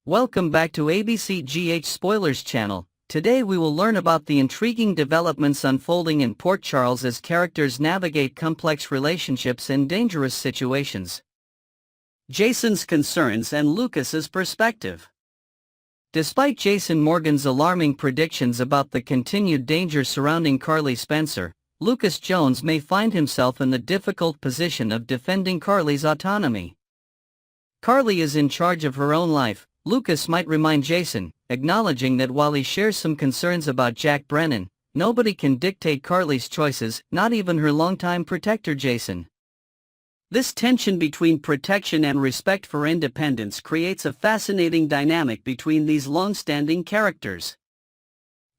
Welcome back to ABCGH Spoilers channel. Today we will learn about the intriguing developments unfolding in Port Charles as characters navigate complex relationships and dangerous situations. Jason's concerns and Lucas's perspective. Despite Jason Morgan's alarming predictions about the continued danger surrounding Carly Spencer, Lucas Jones may find himself in the difficult position of defending Carly's autonomy. Carly is in charge of her own life, Lucas might remind Jason, acknowledging that while he shares some concerns about Jack Brennan, nobody can dictate Carly's choices, not even her longtime protector Jason. This tension between protection and respect for independence creates a fascinating dynamic between these long-standing characters.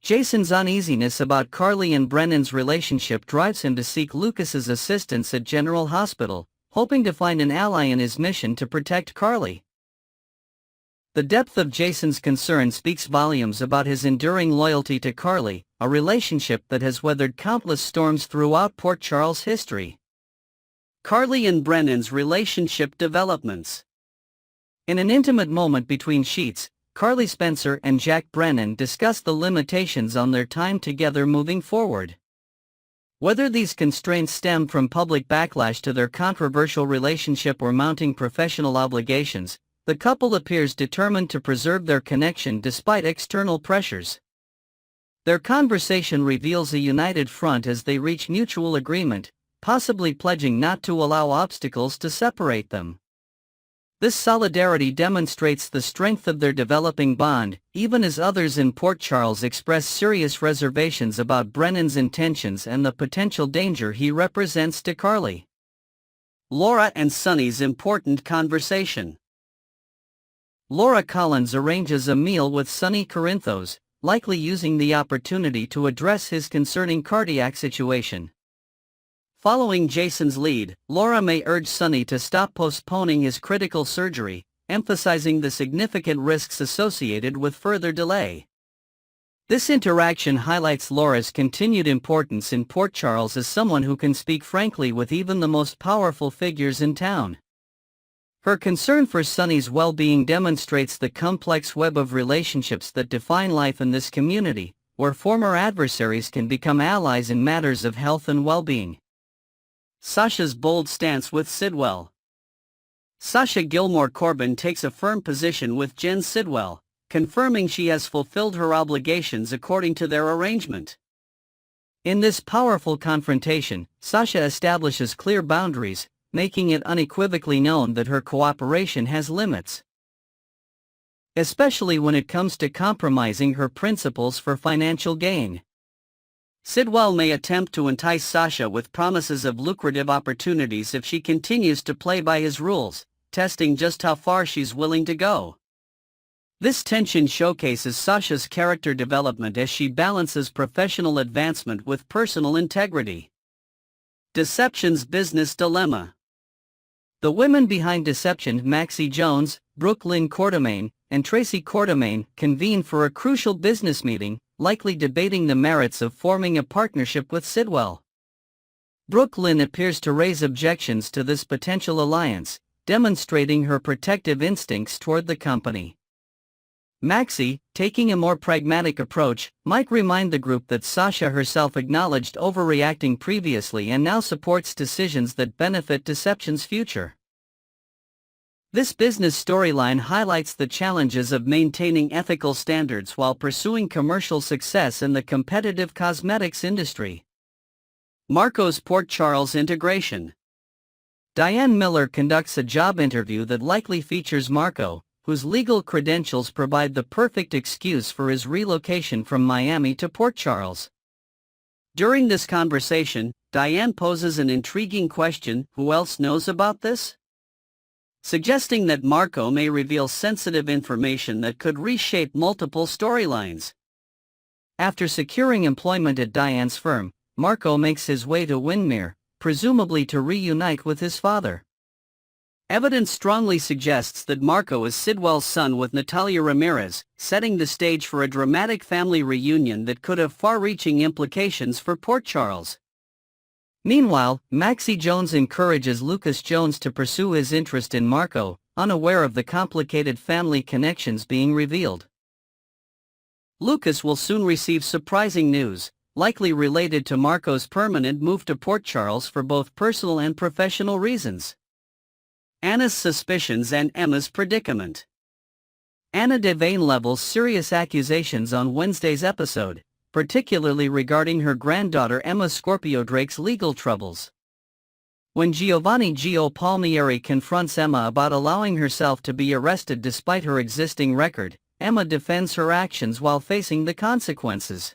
Jason's uneasiness about Carly and Brennan's relationship drives him to seek Lucas's assistance at General Hospital, hoping to find an ally in his mission to protect Carly. The depth of Jason's concern speaks volumes about his enduring loyalty to Carly, a relationship that has weathered countless storms throughout Port Charles' history. Carly and Brennan's relationship developments. In an intimate moment between sheets, Carly Spencer and Jack Brennan discuss the limitations on their time together moving forward. Whether these constraints stem from public backlash to their controversial relationship or mounting professional obligations, the couple appears determined to preserve their connection despite external pressures. Their conversation reveals a united front as they reach mutual agreement, possibly pledging not to allow obstacles to separate them. This solidarity demonstrates the strength of their developing bond, even as others in Port Charles express serious reservations about Brennan's intentions and the potential danger he represents to Carly. Laura and Sonny's important conversation. Laura Collins arranges a meal with Sonny Corinthos, likely using the opportunity to address his concerning cardiac situation. Following Jason's lead, Laura may urge Sonny to stop postponing his critical surgery, emphasizing the significant risks associated with further delay. This interaction highlights Laura's continued importance in Port Charles as someone who can speak frankly with even the most powerful figures in town. Her concern for Sonny's well-being demonstrates the complex web of relationships that define life in this community, where former adversaries can become allies in matters of health and well-being. Sasha's bold stance with Sidwell. Sasha Gilmore Corbin takes a firm position with Jen Sidwell, confirming she has fulfilled her obligations according to their arrangement. In this powerful confrontation, Sasha establishes clear boundaries, making it unequivocally known that her cooperation has limits, especially when it comes to compromising her principles for financial gain. Sidwell may attempt to entice Sasha with promises of lucrative opportunities if she continues to play by his rules, testing just how far she's willing to go. This tension showcases Sasha's character development as she balances professional advancement with personal integrity. Deception's business dilemma. The women behind Deception, Maxie Jones, Brooke Lynn Quartermaine, and Tracy Quartermaine, convene for a crucial business meeting, likely debating the merits of forming a partnership with Sidwell. Brooke Lynn appears to raise objections to this potential alliance, demonstrating her protective instincts toward the company. Maxie, taking a more pragmatic approach, might remind the group that Sasha herself acknowledged overreacting previously and now supports decisions that benefit Deception's future. This business storyline highlights the challenges of maintaining ethical standards while pursuing commercial success in the competitive cosmetics industry. Marco's Port Charles integration. Diane Miller conducts a job interview that likely features Marco, whose legal credentials provide the perfect excuse for his relocation from Miami to Port Charles. During this conversation, Diane poses an intriguing question: who else knows about this? Suggesting that Marco may reveal sensitive information that could reshape multiple storylines. After securing employment at Diane's firm, Marco makes his way to Windermere, presumably to reunite with his father. Evidence strongly suggests that Marco is Sidwell's son with Natalia Ramirez, setting the stage for a dramatic family reunion that could have far-reaching implications for Port Charles. Meanwhile, Maxie Jones encourages Lucas Jones to pursue his interest in Marco, unaware of the complicated family connections being revealed. Lucas will soon receive surprising news, likely related to Marco's permanent move to Port Charles for both personal and professional reasons. Anna's suspicions and Emma's predicament. Anna Devane levels serious accusations on Wednesday's episode, particularly regarding her granddaughter Emma Scorpio Drake's legal troubles. When Giovanni Gio Palmieri confronts Emma about allowing herself to be arrested despite her existing record, Emma defends her actions while facing the consequences.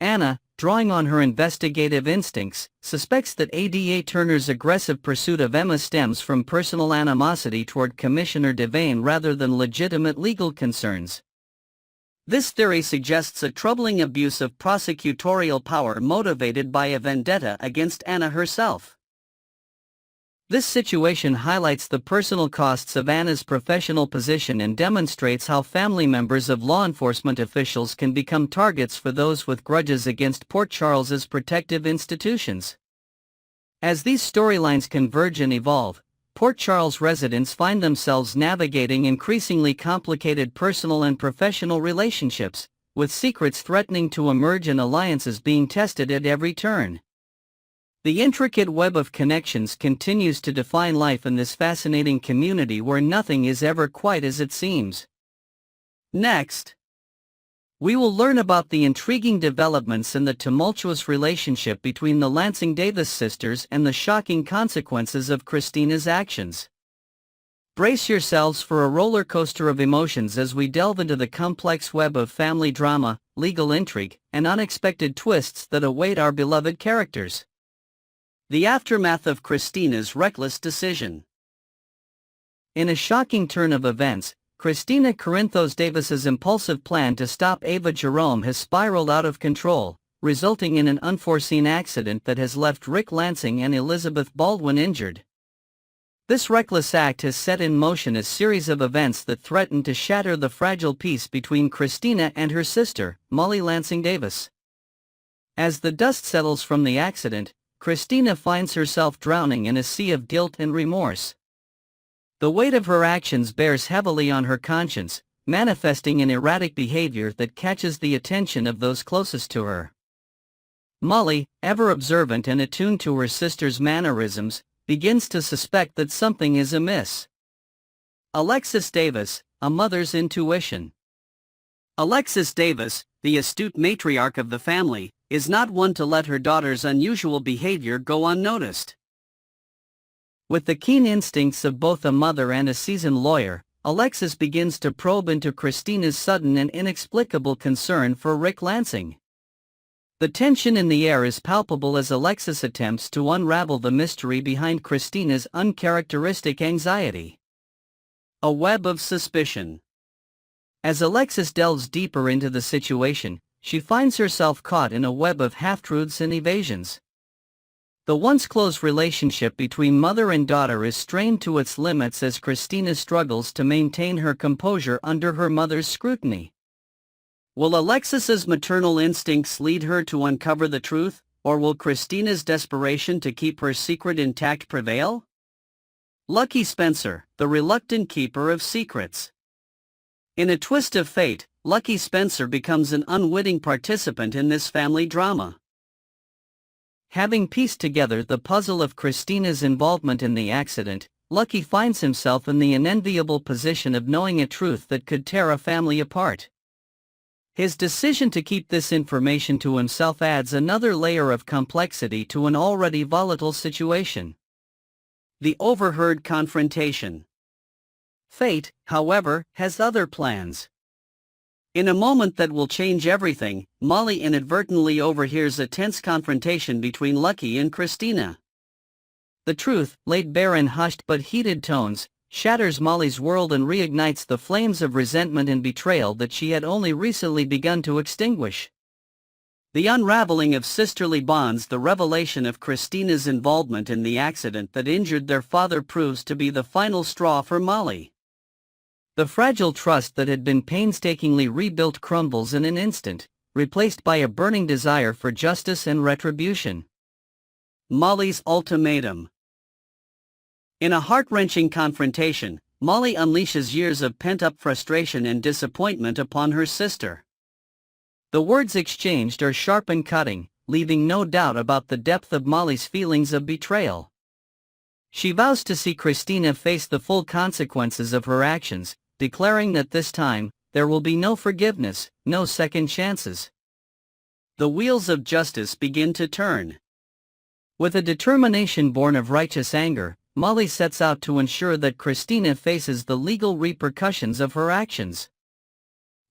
Anna, drawing on her investigative instincts, suspects that ADA Turner's aggressive pursuit of Emma stems from personal animosity toward Commissioner Devane rather than legitimate legal concerns. This theory suggests a troubling abuse of prosecutorial power motivated by a vendetta against Anna herself. This situation highlights the personal costs of Anna's professional position and demonstrates how family members of law enforcement officials can become targets for those with grudges against Port Charles's protective institutions. As these storylines converge and evolve, Port Charles residents find themselves navigating increasingly complicated personal and professional relationships, with secrets threatening to emerge and alliances being tested at every turn. The intricate web of connections continues to define life in this fascinating community where nothing is ever quite as it seems. Next, we will learn about the intriguing developments in the tumultuous relationship between the Lansing Davis sisters and the shocking consequences of Christina's actions. Brace yourselves for a roller coaster of emotions as we delve into the complex web of family drama, legal intrigue, and unexpected twists that await our beloved characters. The aftermath of Christina's reckless decision. In a shocking turn of events, Christina Corinthos Davis's impulsive plan to stop Ava Jerome has spiraled out of control, resulting in an unforeseen accident that has left Rick Lansing and Elizabeth Baldwin injured. This reckless act has set in motion a series of events that threaten to shatter the fragile peace between Christina and her sister, Molly Lansing Davis. As the dust settles from the accident, Christina finds herself drowning in a sea of guilt and remorse. The weight of her actions bears heavily on her conscience, manifesting in erratic behavior that catches the attention of those closest to her. Molly, ever observant and attuned to her sister's mannerisms, begins to suspect that something is amiss. Alexis Davis, a mother's intuition. Alexis Davis, the astute matriarch of the family, is not one to let her daughter's unusual behavior go unnoticed. With the keen instincts of both a mother and a seasoned lawyer, Alexis begins to probe into Christina's sudden and inexplicable concern for Rick Lansing. The tension in the air is palpable as Alexis attempts to unravel the mystery behind Christina's uncharacteristic anxiety. A web of suspicion. As Alexis delves deeper into the situation, she finds herself caught in a web of half-truths and evasions. The once close relationship between mother and daughter is strained to its limits as Christina struggles to maintain her composure under her mother's scrutiny. Will Alexis's maternal instincts lead her to uncover the truth, or will Christina's desperation to keep her secret intact prevail? Lucky Spencer, the reluctant keeper of secrets. In a twist of fate, Lucky Spencer becomes an unwitting participant in this family drama. Having pieced together the puzzle of Christina's involvement in the accident, Lucky finds himself in the unenviable position of knowing a truth that could tear a family apart. His decision to keep this information to himself adds another layer of complexity to an already volatile situation. The overheard confrontation. Fate, however, has other plans. In a moment that will change everything, Molly inadvertently overhears a tense confrontation between Lucky and Christina. The truth, laid bare in hushed but heated tones, shatters Molly's world and reignites the flames of resentment and betrayal that she had only recently begun to extinguish. The unraveling of sisterly bonds, the revelation of Christina's involvement in the accident that injured their father proves to be the final straw for Molly. The fragile trust that had been painstakingly rebuilt crumbles in an instant, replaced by a burning desire for justice and retribution. Molly's ultimatum. In a heart-wrenching confrontation, Molly unleashes years of pent-up frustration and disappointment upon her sister. The words exchanged are sharp and cutting, leaving no doubt about the depth of Molly's feelings of betrayal. She vows to see Christina face the full consequences of her actions, declaring that this time, there will be no forgiveness, no second chances. The wheels of justice begin to turn. With a determination born of righteous anger, Molly sets out to ensure that Christina faces the legal repercussions of her actions.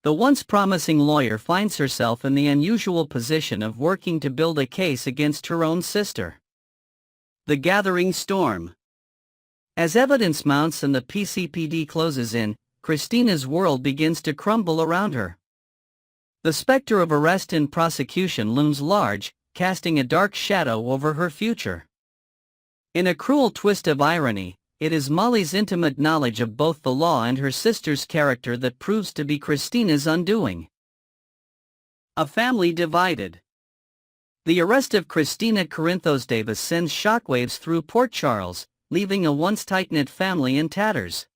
The once promising lawyer finds herself in the unusual position of working to build a case against her own sister. The gathering storm. As evidence mounts and the PCPD closes in, Christina's world begins to crumble around her. The specter of arrest and prosecution looms large, casting a dark shadow over her future. In a cruel twist of irony, it is Molly's intimate knowledge of both the law and her sister's character that proves to be Christina's undoing. A family divided. The arrest of Christina Corinthos Davis sends shockwaves through Port Charles, leaving a once tight-knit family in tatters.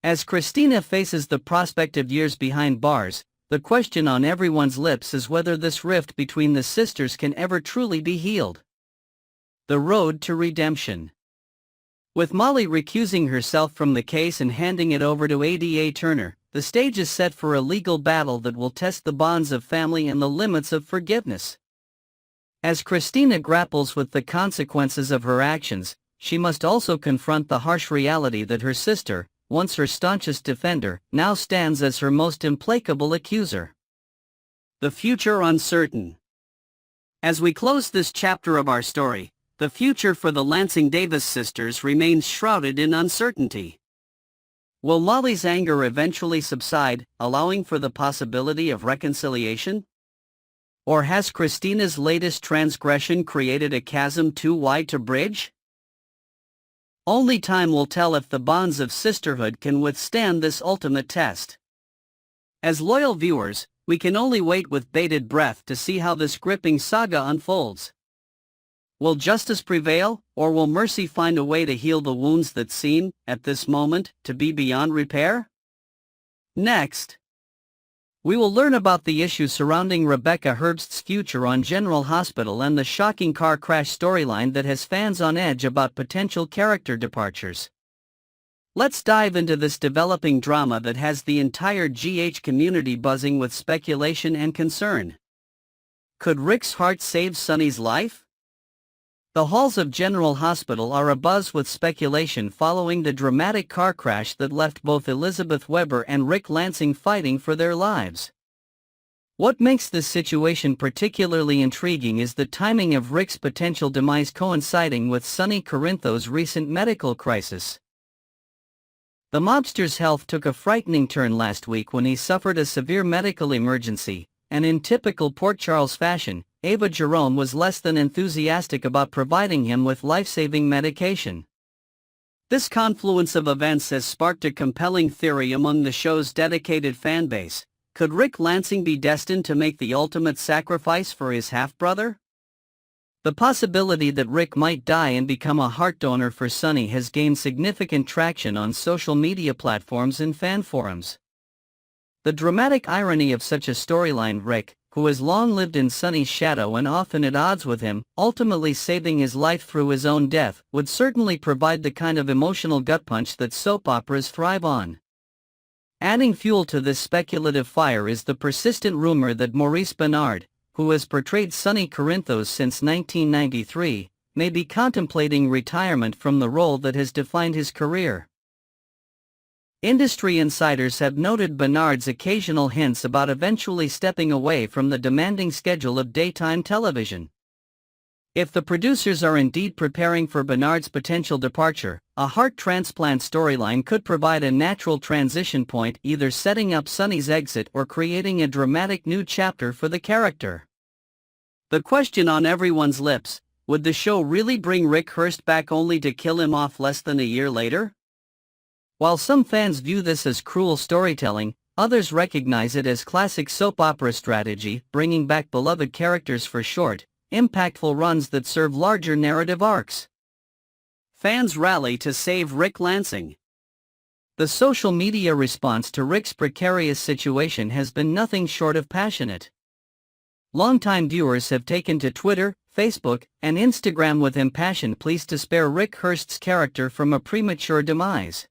As Christina faces the prospect of years behind bars, the question on everyone's lips is whether this rift between the sisters can ever truly be healed. The road to redemption. With Molly recusing herself from the case and handing it over to Ada Turner, the stage is set for a legal battle that will test the bonds of family and the limits of forgiveness. As Christina grapples with the consequences of her actions, she must also confront the harsh reality that her sister, once her staunchest defender, now stands as her most implacable accuser. The future uncertain. As we close this chapter of our story, the future for the Lansing Davis sisters remains shrouded in uncertainty. Will Molly's anger eventually subside, allowing for the possibility of reconciliation? Or has Christina's latest transgression created a chasm too wide to bridge? Only time will tell if the bonds of sisterhood can withstand this ultimate test. As loyal viewers, we can only wait with bated breath to see how this gripping saga unfolds. Will justice prevail, or will mercy find a way to heal the wounds that seem, at this moment, to be beyond repair? Next, we will learn about the issues surrounding Rebecca Herbst's future on General Hospital and the shocking car crash storyline that has fans on edge about potential character departures. Let's dive into this developing drama that has the entire GH community buzzing with speculation and concern. Could Rick's heart save Sonny's life? The halls of General Hospital are abuzz with speculation following the dramatic car crash that left both Elizabeth Weber and Rick Lansing fighting for their lives. What makes this situation particularly intriguing is the timing of Rick's potential demise coinciding with Sonny Corinthos' recent medical crisis. The mobster's health took a frightening turn last week when he suffered a severe medical emergency, and in typical Port Charles fashion, Ava Jerome was less than enthusiastic about providing him with life-saving medication. This confluence of events has sparked a compelling theory among the show's dedicated fanbase. Could Rick Lansing be destined to make the ultimate sacrifice for his half-brother? The possibility that Rick might die and become a heart donor for Sonny has gained significant traction on social media platforms and fan forums. The dramatic irony of such a storyline, Rick, who has long lived in Sonny's shadow and often at odds with him, ultimately saving his life through his own death, would certainly provide the kind of emotional gut punch that soap operas thrive on. Adding fuel to this speculative fire is the persistent rumor that Maurice Benard, who has portrayed Sonny Corinthos since 1993, may be contemplating retirement from the role that has defined his career. Industry insiders have noted Benard's occasional hints about eventually stepping away from the demanding schedule of daytime television. If the producers are indeed preparing for Benard's potential departure, a heart transplant storyline could provide a natural transition point, either setting up Sonny's exit or creating a dramatic new chapter for the character. The question on everyone's lips: would the show really bring Rick Hurst back only to kill him off less than a year later? While some fans view this as cruel storytelling, others recognize it as classic soap opera strategy, bringing back beloved characters for short, impactful runs that serve larger narrative arcs. Fans rally to save Rick Lansing. The social media response to Rick's precarious situation has been nothing short of passionate. Longtime viewers have taken to Twitter, Facebook, and Instagram with impassioned pleas to spare Rick Hurst's character from a premature demise.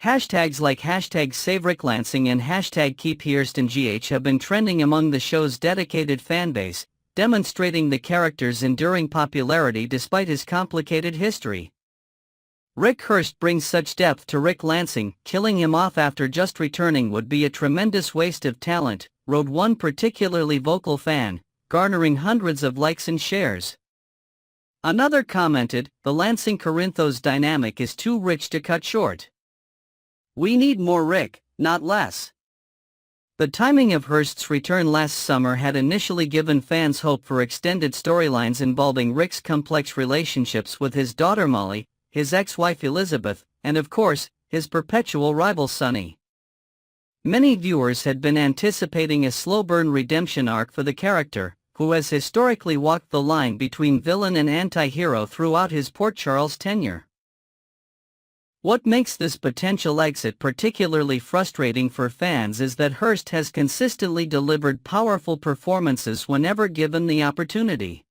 Hashtags like #SaveRickLansing and #KeepHurstonGH have been trending among the show's dedicated fanbase, demonstrating the character's enduring popularity despite his complicated history. Rick Hurst brings such depth to Rick Lansing, killing him off after just returning would be a tremendous waste of talent, wrote one particularly vocal fan, garnering hundreds of likes and shares. Another commented, "The Lansing-Corinthos dynamic is too rich to cut short. We need more Rick, not less." The timing of Hurst's return last summer had initially given fans hope for extended storylines involving Rick's complex relationships with his daughter Molly, his ex-wife Elizabeth, and of course, his perpetual rival Sonny. Many viewers had been anticipating a slow-burn redemption arc for the character, who has historically walked the line between villain and anti-hero throughout his Port Charles tenure. What makes this potential exit particularly frustrating for fans is that Hurst has consistently delivered powerful performances whenever given the opportunity.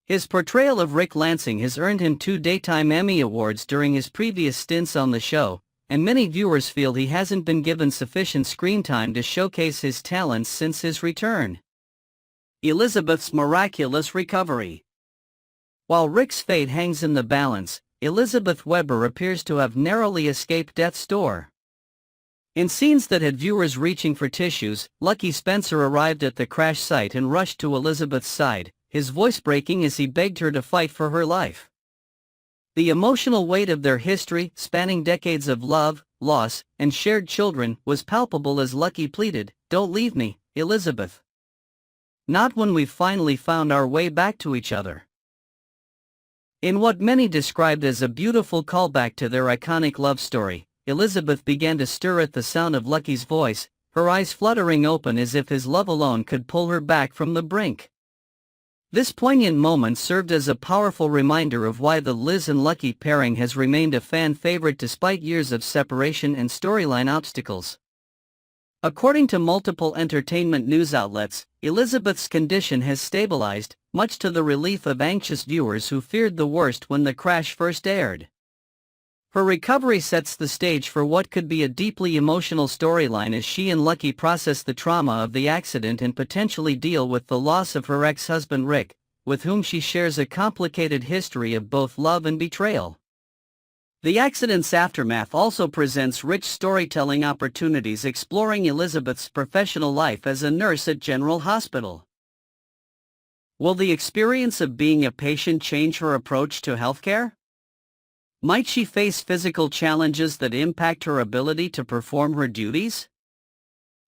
His portrayal of Rick Lansing has earned him 2 Daytime Emmy Awards during his previous stints on the show, and many viewers feel he hasn't been given sufficient screen time to showcase his talents since his return. Elizabeth's miraculous recovery. While Rick's fate hangs in the balance, Elizabeth Weber appears to have narrowly escaped death's door. In scenes that had viewers reaching for tissues, Lucky Spencer arrived at the crash site and rushed to Elizabeth's side, his voice breaking as he begged her to fight for her life. The emotional weight of their history, spanning decades of love, loss, and shared children, was palpable as Lucky pleaded, "Don't leave me, Elizabeth. Not when we've finally found our way back to each other." In what many described as a beautiful callback to their iconic love story, Elizabeth began to stir at the sound of Lucky's voice, her eyes fluttering open as if his love alone could pull her back from the brink. This poignant moment served as a powerful reminder of why the Liz and Lucky pairing has remained a fan favorite despite years of separation and storyline obstacles. According to multiple entertainment news outlets, Elizabeth's condition has stabilized, much to the relief of anxious viewers who feared the worst when the crash first aired. Her recovery sets the stage for what could be a deeply emotional storyline as she and Lucky process the trauma of the accident and potentially deal with the loss of her ex-husband Rick, with whom she shares a complicated history of both love and betrayal. The accident's aftermath also presents rich storytelling opportunities exploring Elizabeth's professional life as a nurse at General Hospital. Will the experience of being a patient change her approach to healthcare? Might she face physical challenges that impact her ability to perform her duties?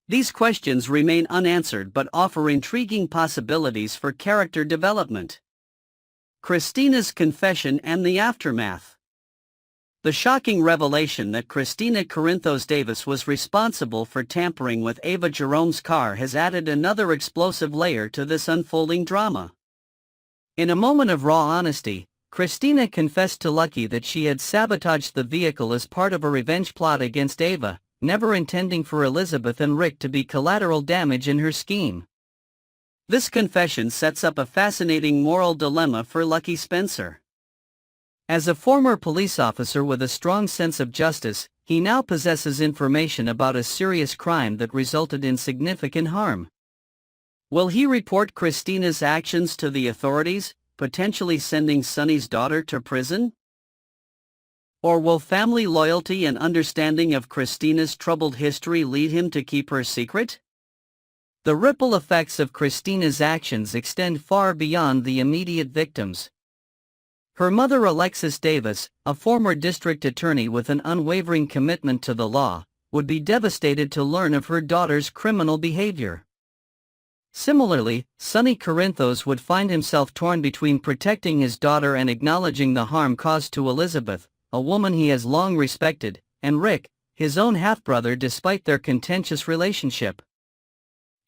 These questions remain unanswered but offer intriguing possibilities for character development. Christina's confession and the aftermath. The shocking revelation that Christina Corinthos Davis was responsible for tampering with Ava Jerome's car has added another explosive layer to this unfolding drama. In a moment of raw honesty, Christina confessed to Lucky that she had sabotaged the vehicle as part of a revenge plot against Ava, never intending for Elizabeth and Rick to be collateral damage in her scheme. This confession sets up a fascinating moral dilemma for Lucky Spencer. As a former police officer with a strong sense of justice, he now possesses information about a serious crime that resulted in significant harm. Will he report Christina's actions to the authorities, potentially sending Sonny's daughter to prison? Or will family loyalty and understanding of Christina's troubled history lead him to keep her secret? The ripple effects of Christina's actions extend far beyond the immediate victims. Her mother Alexis Davis, a former district attorney with an unwavering commitment to the law, would be devastated to learn of her daughter's criminal behavior. Similarly, Sonny Corinthos would find himself torn between protecting his daughter and acknowledging the harm caused to Elizabeth, a woman he has long respected, and Rick, his own half-brother despite their contentious relationship.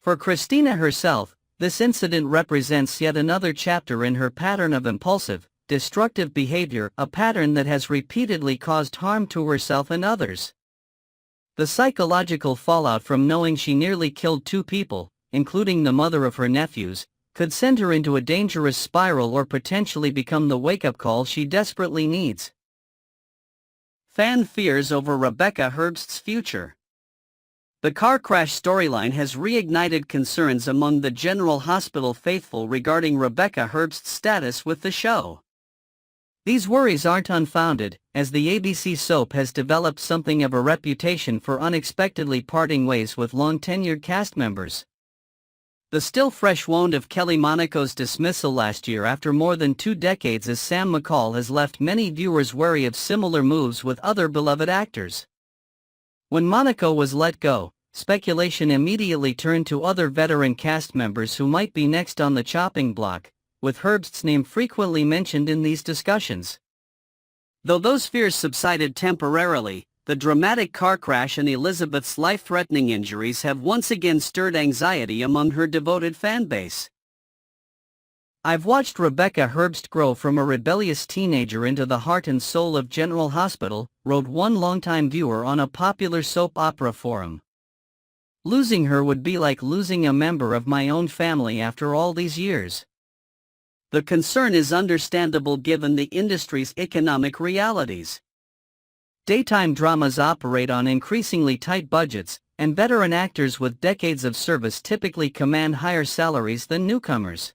For Christina herself, this incident represents yet another chapter in her pattern of impulsive, destructive behavior, a pattern that has repeatedly caused harm to herself and others. The psychological fallout from knowing she nearly killed 2 people, including the mother of her nephews, could send her into a dangerous spiral or potentially become the wake-up call she desperately needs. Fan fears over Rebecca Herbst's future. The car crash storyline has reignited concerns among the General Hospital faithful regarding Rebecca Herbst's status with the show. These worries aren't unfounded, as the ABC soap has developed something of a reputation for unexpectedly parting ways with long-tenured cast members. The still-fresh wound of Kelly Monaco's dismissal last year after more than 2 decades as Sam McCall has left many viewers wary of similar moves with other beloved actors. When Monaco was let go, speculation immediately turned to other veteran cast members who might be next on the chopping block, with Herbst's name frequently mentioned in these discussions. Though those fears subsided temporarily, the dramatic car crash and Elizabeth's life-threatening injuries have once again stirred anxiety among her devoted fanbase. "I've watched Rebecca Herbst grow from a rebellious teenager into the heart and soul of General Hospital," wrote one longtime viewer on a popular soap opera forum. "Losing her would be like losing a member of my own family after all these years." The concern is understandable given the industry's economic realities. Daytime dramas operate on increasingly tight budgets, and veteran actors with decades of service typically command higher salaries than newcomers.